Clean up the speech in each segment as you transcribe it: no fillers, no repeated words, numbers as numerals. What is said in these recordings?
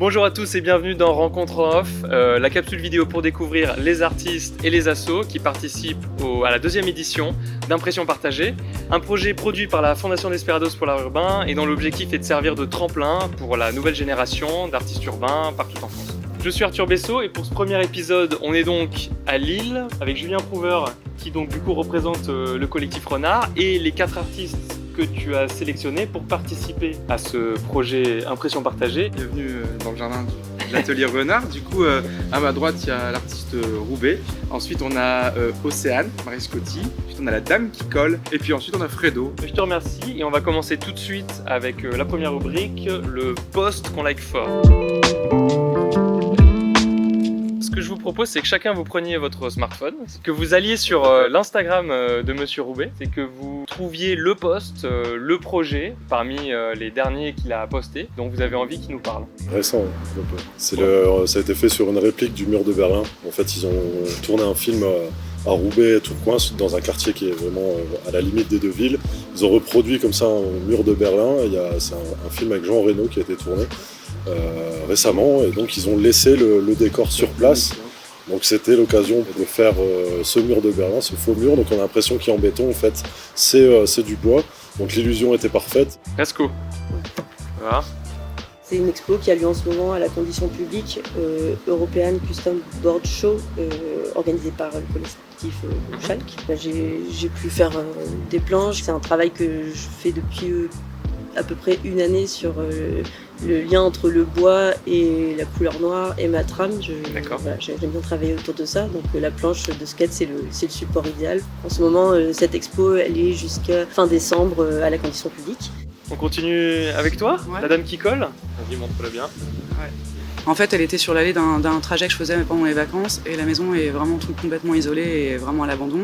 Bonjour à tous et bienvenue dans Rencontre en Off, la capsule vidéo pour découvrir les artistes et les assos qui participent à la deuxième édition d'Impression Partagée, un projet produit par la Fondation Desperados pour l'art urbain et dont l'objectif est de servir de tremplin pour la nouvelle génération d'artistes urbains partout en France. Je suis Arthur Bessot et pour ce premier épisode, on est donc à Lille avec Julien Prouveur qui donc du coup représente le collectif Renard et les 4 artistes que tu as sélectionné pour participer à ce projet Impression Partagée. Bienvenue dans le jardin de l'atelier Renard. Du coup, à ma droite, il y a l'artiste Roubaix. Ensuite, on a Océane, Marie Scotti. Ensuite, on a la dame qui colle. Et puis ensuite, on a Fredo. Je te remercie et on va commencer tout de suite avec la première rubrique, le post qu'on like fort. Ce que je vous propose, c'est que chacun vous preniez votre smartphone, que vous alliez sur l'Instagram de Monsieur Roubaix, c'est que vous trouviez le post, le projet, parmi les derniers qu'il a posté, dont vous avez envie qu'il nous parle. Récent, un peu. Ça a été fait sur une réplique du mur de Berlin. En fait, ils ont tourné un film à Roubaix, Tourcoing, dans un quartier qui est vraiment à la limite des deux villes. Ils ont reproduit comme ça un mur de Berlin. C'est un film avec Jean Reno qui a été tourné récemment, et donc ils ont laissé le décor sur place. Donc c'était l'occasion de faire ce mur de Berlin, ce faux mur. Donc on a l'impression qu'il est en béton, en fait c'est du bois. Donc l'illusion était parfaite. Rasco. Voilà. C'est une expo qui a lieu en ce moment à la Condition publique, European Custom Board Show, organisée par le collectif Schalk. J'ai pu faire des planches. C'est un travail que je fais depuis à peu près une année sur le lien entre le bois et la couleur noire et ma trame. J'aime bien travailler autour de ça, donc la planche de skate c'est le support idéal. En ce moment, cette expo elle est jusqu'à fin décembre à la Condition publique. On continue avec toi, ouais. La dame qui colle. Vas-y, montre-le bien. Ouais. En fait, elle était sur l'allée d'un trajet que je faisais pendant les vacances et la maison est vraiment complètement isolée et vraiment à l'abandon.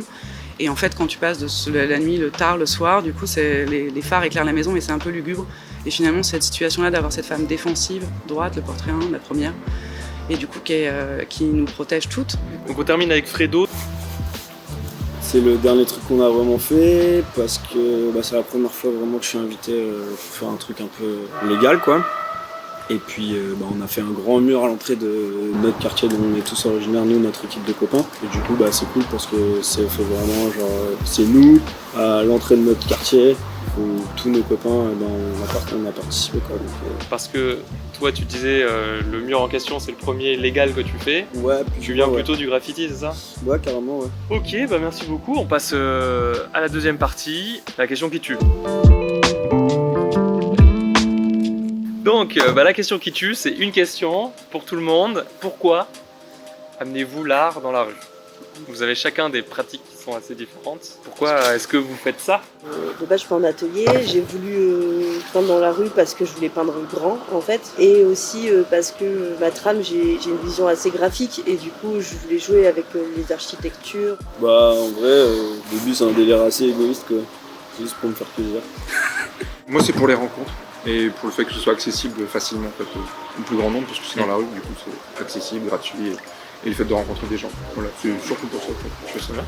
Et en fait, quand tu passes de la nuit, le tard, le soir, du coup, les phares éclairent la maison et c'est un peu lugubre. Et finalement, cette situation-là d'avoir cette femme défensive, droite, le portrait 1, la première, et du coup qui nous protège toutes. Donc on termine avec Fredo. C'est le dernier truc qu'on a vraiment fait parce que c'est la première fois vraiment que je suis invité pour faire un truc un peu légal, quoi. Et puis on a fait un grand mur à l'entrée de notre quartier dont on est tous originaires, nous, notre équipe de copains. Et du coup c'est cool parce que c'est fait vraiment c'est nous à l'entrée de notre quartier où tous nos copains on a participé, quoi. Donc, Parce que toi tu disais le mur en question c'est le premier légal que tu fais. Ouais. Tu viens plutôt du graffiti, c'est ça? Ouais, carrément, ouais. Ok, merci beaucoup. On passe à la deuxième partie, la question qui tue. Donc, la question qui tue, c'est une question pour tout le monde. Pourquoi amenez-vous l'art dans la rue? Vous avez chacun des pratiques qui sont assez différentes. Pourquoi est-ce que vous faites ça? De base, je suis en atelier. J'ai voulu peindre dans la rue parce que je voulais peindre grand, en fait. Et aussi parce que ma trame, j'ai une vision assez graphique. Et du coup, je voulais jouer avec les architectures. En vrai, au début, c'est un délire assez égoïste, quoi. C'est juste pour me faire plaisir. Moi, c'est pour les rencontres et pour le fait que ce soit accessible facilement en fait, au plus grand nombre, parce que c'est dans la rue, du coup c'est accessible, gratuit et le fait de rencontrer des gens. Voilà, c'est surtout pour ça que je fais ça.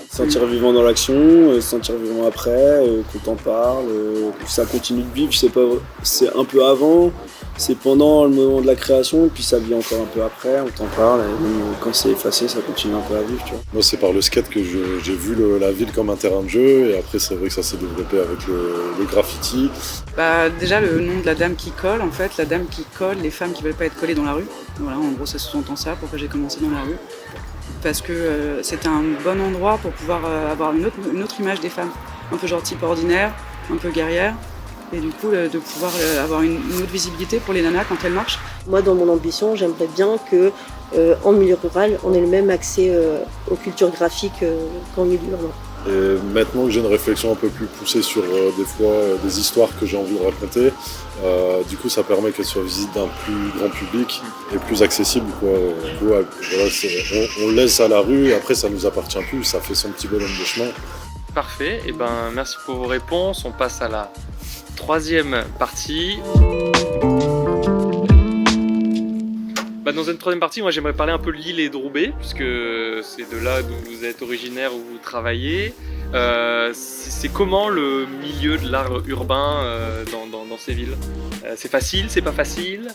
Sentir vivant dans l'action, sentir vivant après, qu'on t'en parle, que ça continue de vivre, je sais pas, c'est un peu avant, c'est pendant le moment de la création, puis ça vit encore un peu après, on t'en parle, et même quand c'est effacé, ça continue un peu à vivre, tu vois. Moi, c'est par le skate que j'ai vu la ville comme un terrain de jeu, et après, c'est vrai que ça s'est développé avec le graffiti. Déjà, le nom de la dame qui colle, en fait, la dame qui colle, les femmes qui veulent pas être collées dans la rue. Voilà, en gros, ça sous-entend ça, pourquoi j'ai commencé dans la rue. Parce que c'était un bon endroit pour pouvoir avoir une autre image des femmes, un peu genre type ordinaire, un peu guerrière, et du coup de pouvoir avoir une autre visibilité pour les nanas quand elles marchent. Moi, dans mon ambition, j'aimerais bien que en milieu rural, on ait le même accès aux cultures graphiques qu'en milieu urbain. Et maintenant que j'ai une réflexion un peu plus poussée sur des fois des histoires que j'ai envie de raconter, du coup ça permet qu'elles soient visibles d'un plus grand public et plus accessible, quoi. On laisse à la rue et après ça nous appartient plus, ça fait son petit bonhomme de chemin. Parfait, et merci pour vos réponses. On passe à la troisième partie. Dans une troisième partie, moi j'aimerais parler un peu de Lille et de Roubaix, puisque c'est de là d'où vous êtes originaire, où vous travaillez. C'est comment le milieu de l'art urbain dans ces villes? C'est facile, c'est pas facile?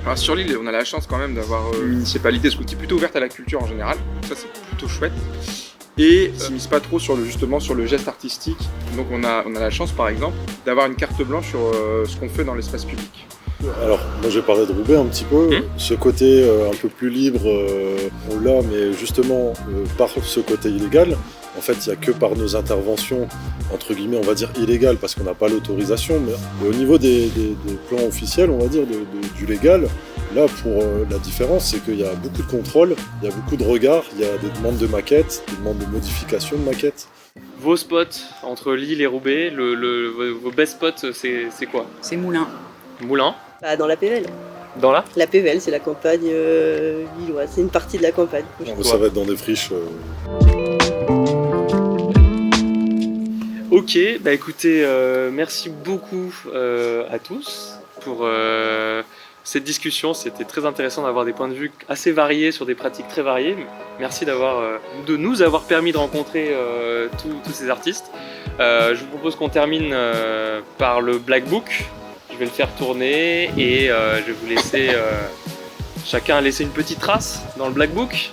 Alors sur l'île, on a la chance quand même d'avoir une municipalité qui est plutôt ouverte à la culture en général. Ça, c'est plutôt chouette. Et ne s'immisce pas trop justement sur le geste artistique. Donc on a la chance par exemple d'avoir une carte blanche sur ce qu'on fait dans l'espace public. Alors, moi j'ai parlé de Roubaix un petit peu. Ce côté un peu plus libre, on l'a, mais justement par ce côté illégal. En fait, il n'y a que par nos interventions, entre guillemets, on va dire illégales, parce qu'on n'a pas l'autorisation. Mais au niveau des plans officiels, on va dire, du légal, là, pour la différence, c'est qu'il y a beaucoup de contrôles, il y a beaucoup de regards, il y a des demandes de maquettes, des demandes de modification de maquettes. Vos spots entre Lille et Roubaix, vos best spots, c'est quoi? C'est Moulins. Moulins. Bah, dans la Pévèle. Dans là? La Pévèle, c'est la campagne lilloise, c'est une partie de la campagne. Ça va être dans des friches. Ok, bah écoutez, merci beaucoup à tous pour cette discussion. C'était très intéressant d'avoir des points de vue assez variés sur des pratiques très variées. Merci de nous avoir permis de rencontrer tous ces artistes. Je vous propose qu'on termine par le Black Book. Je vais le faire tourner et je vais vous laisser chacun laisser une petite trace dans le Black Book.